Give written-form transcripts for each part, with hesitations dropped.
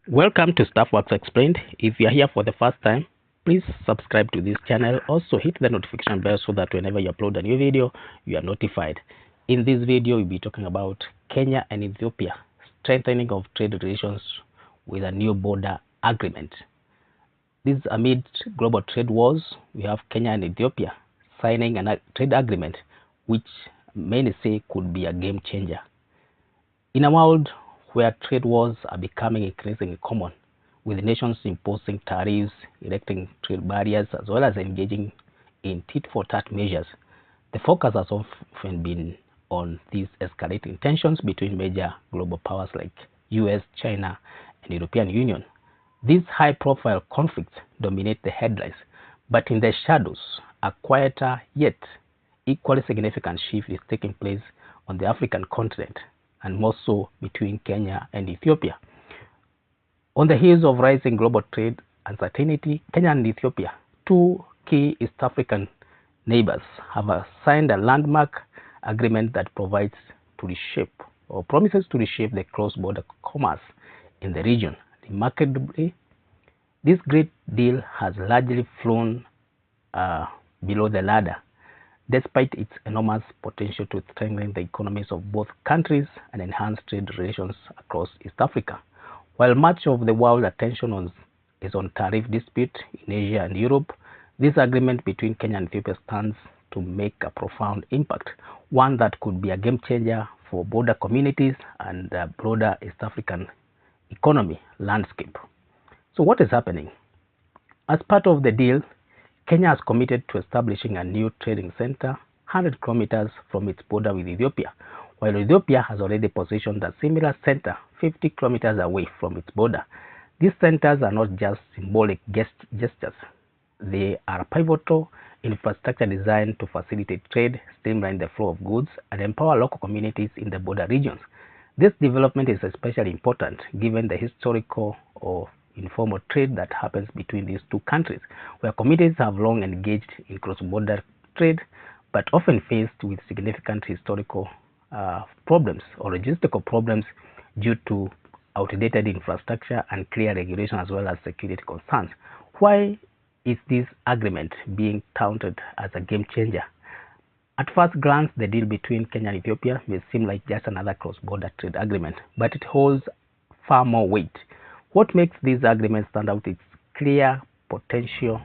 Welcome to Stuff Works Explained. If you are here for the first time, please subscribe to this channel. Also hit the notification bell so that whenever you upload a new video, you are notified. In this video, we'll be talking about Kenya and Ethiopia strengthening of trade relations with a new border agreement. This amid global trade wars, we have Kenya and Ethiopia signing a trade agreement which many say could be a game changer. In a world where trade wars are becoming increasingly common, with nations imposing tariffs, erecting trade barriers, as well as engaging in tit-for-tat measures, the focus has often been on these escalating tensions between major global powers like US, China, and European Union. These high-profile conflicts dominate the headlines, but in the shadows, a quieter yet equally significant shift is taking place on the African continent, and more so between Kenya and Ethiopia. On the heels of rising global trade uncertainty, Kenya and Ethiopia, two key East African neighbors, have signed a landmark agreement that promises to reshape the cross-border commerce in the region. Remarkably, this great deal has largely flown below the radar, despite its enormous potential to strengthen the economies of both countries and enhance trade relations across East Africa. While much of the world attention is on tariff dispute in Asia and Europe, this agreement between Kenya and Ethiopia stands to make a profound impact, one that could be a game changer for border communities and the broader East African economy landscape. So what is happening? As part of the deal, Kenya has committed to establishing a new trading center 100 kilometers from its border with Ethiopia, while Ethiopia has already positioned a similar center 50 kilometers away from its border. These centers are not just symbolic gestures. They are pivotal infrastructure designed to facilitate trade, streamline the flow of goods, and empower local communities in the border regions. This development is especially important given the historical or informal trade that happens between these two countries, where communities have long engaged in cross-border trade, but often faced with significant historical problems or logistical problems due to outdated infrastructure and clear regulation, as well as security concerns. Why is this agreement being touted as a game changer? At first glance, the deal between Kenya and Ethiopia may seem like just another cross-border trade agreement, but it holds far more weight. What makes this agreement stand out is clear potential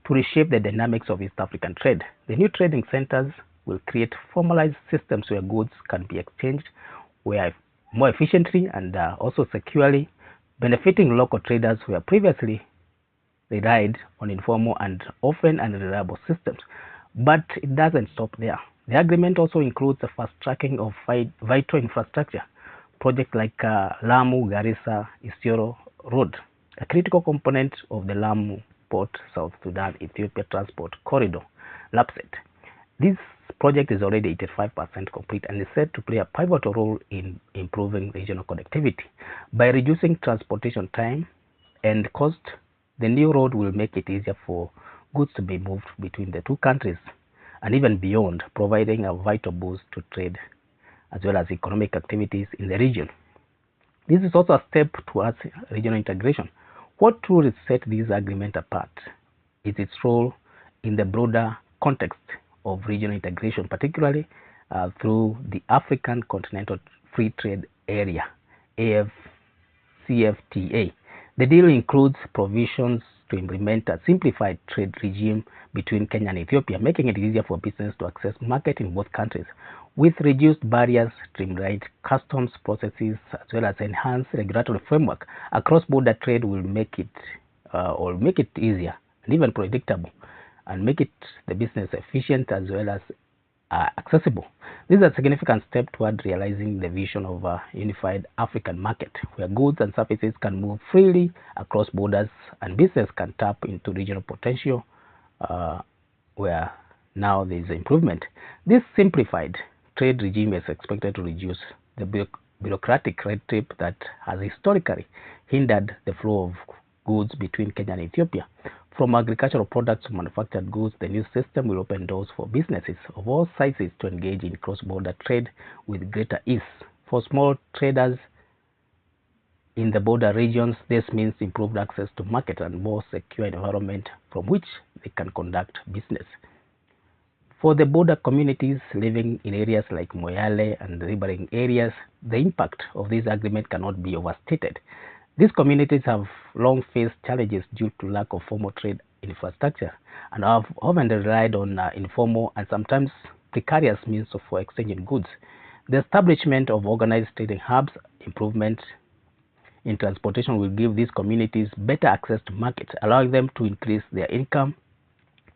to reshape the dynamics of East African trade. The new trading centers will create formalized systems where goods can be exchanged more efficiently and also securely, benefiting local traders who have previously relied on informal and often unreliable systems. But it doesn't stop there. The agreement also includes the fast tracking of vital infrastructure projects like Lamu, Garissa, Isiolo Road, a critical component of the Lamu Port, South Sudan, Ethiopia Transport Corridor, LAPSET. This project is already 85% complete and is set to play a pivotal role in improving regional connectivity. By reducing transportation time and cost, the new road will make it easier for goods to be moved between the two countries and even beyond, providing a vital boost to trade as well as economic activities in the region. This is also a step towards regional integration. What truly sets this agreement apart is its role in the broader context of regional integration, particularly through the African Continental Free Trade Area, AfCFTA. The deal includes provisions to implement a simplified trade regime between Kenya and Ethiopia, making it easier for business to access market in both countries. With reduced barriers, streamlined customs processes, as well as enhanced regulatory framework, cross-border trade will make it easier and even predictable, and make it the business efficient as well as accessible. This is a significant step toward realizing the vision of a unified African market, where goods and services can move freely across borders and business can tap into regional potential where now there is improvement. This simplified trade regime is expected to reduce the bureaucratic red tape that has historically hindered the flow of goods between Kenya and Ethiopia, From agricultural products to manufactured goods, the new system will open doors for businesses of all sizes to engage in cross-border trade with greater ease. For small traders in the border regions, this means improved access to market and more secure environment from which they can conduct business. For the border communities living in areas like Moyale and neighboring areas, the impact of this agreement cannot be overstated. These communities have long faced challenges due to lack of formal trade infrastructure and have often relied on informal and sometimes precarious means for exchanging goods. The establishment of organized trading hubs, improvement in transportation will give these communities better access to markets, allowing them to increase their income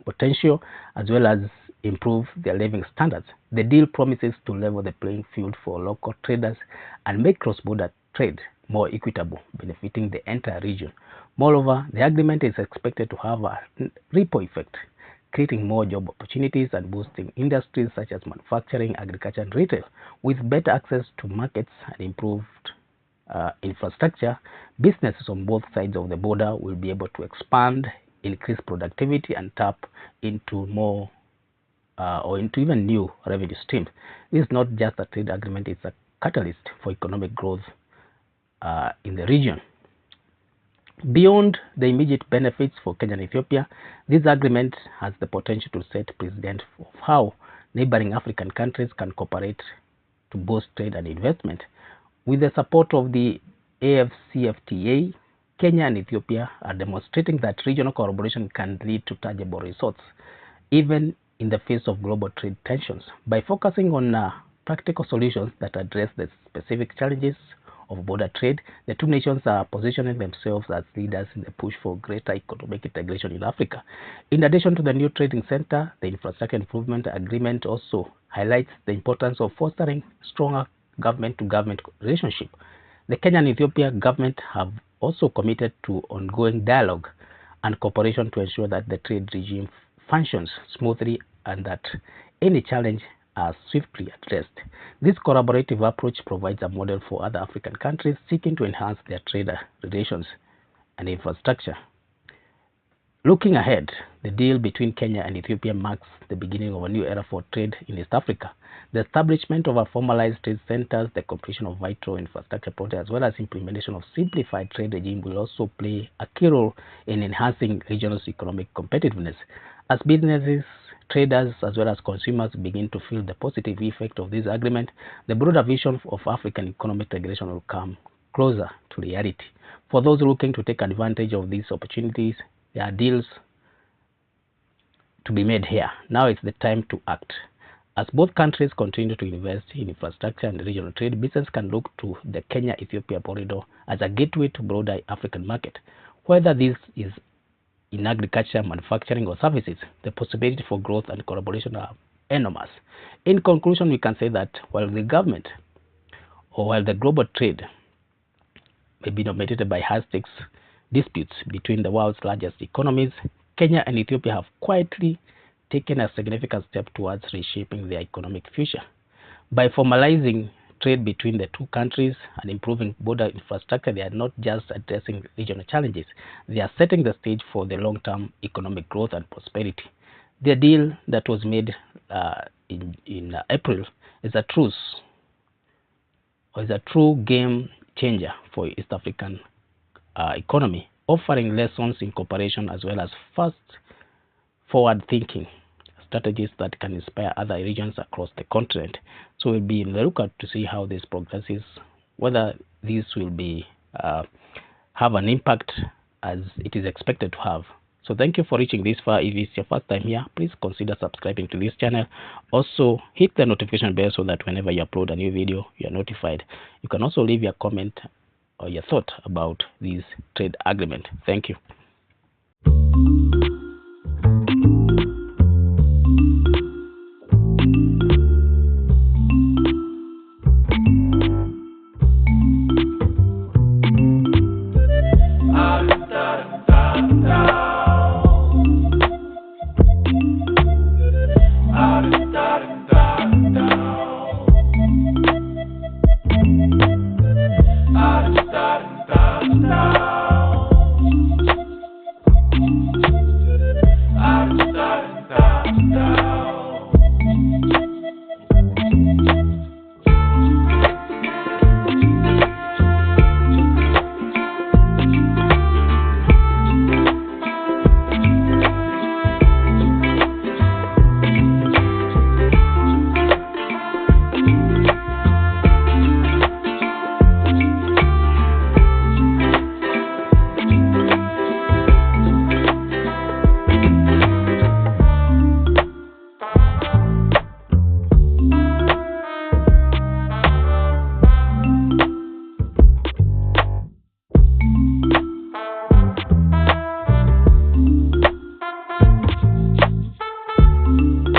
potential as well as improve their living standards. The deal promises to level the playing field for local traders and make cross-border trade more equitable, benefiting the entire region. Moreover, the agreement is expected to have a ripple effect, creating more job opportunities and boosting industries such as manufacturing, agriculture, and retail. With better access to markets and improved infrastructure, businesses on both sides of the border will be able to expand, increase productivity, and tap into more or into even new revenue streams. This is not just a trade agreement, it's a catalyst for economic growth in the region. Beyond the immediate benefits for Kenya and Ethiopia, this agreement has the potential to set precedent of how neighboring African countries can cooperate to boost trade and investment. With the support of the AfCFTA, Kenya and Ethiopia are demonstrating that regional collaboration can lead to tangible results, even in the face of global trade tensions. By focusing on practical solutions that address the specific challenges of border trade, the two nations are positioning themselves as leaders in the push for greater economic integration in Africa. In addition to the new trading center, the infrastructure improvement agreement also highlights the importance of fostering stronger government-to-government relationship. The Kenya and Ethiopia government have also committed to ongoing dialogue and cooperation to ensure that the trade regime functions smoothly and that any challenge are swiftly addressed. This collaborative approach provides a model for other African countries seeking to enhance their trade relations and infrastructure. Looking ahead, the deal between Kenya and Ethiopia marks the beginning of a new era for trade in East Africa. The establishment of a formalized trade centers, the completion of vital infrastructure projects, as well as implementation of simplified trade regime will also play a key role in enhancing regional economic competitiveness. As businesses, traders, as well as consumers begin to feel the positive effect of this agreement, the broader vision of African economic integration will come closer to reality. For those looking to take advantage of these opportunities, there are deals to be made here. Now it's the time to act. As both countries continue to invest in infrastructure and regional trade, business can look to the Kenya-Ethiopia corridor as a gateway to broader African market. Whether this is in agriculture, manufacturing, or services, the possibility for growth and collaboration are enormous. In conclusion, we can say that while the global trade may be dominated by high-stakes disputes between the world's largest economies, Kenya and Ethiopia have quietly taken a significant step towards reshaping their economic future. By formalizing trade between the two countries and improving border infrastructure, they are not just addressing regional challenges, they are setting the stage for the long-term economic growth and prosperity. The deal that was made in April is a true game changer for East African economy, offering lessons in cooperation as well as fast forward-thinking strategies that can inspire other regions across the continent. So we'll be in the lookout to see how this progresses, whether this will be have an impact as it is expected to have. So thank you for reaching this far. If it's your first time here, please consider subscribing to this channel. Also hit the notification bell so that whenever you upload a new video, you are notified. You can also leave your comment or your thought about this trade agreement. Thank you.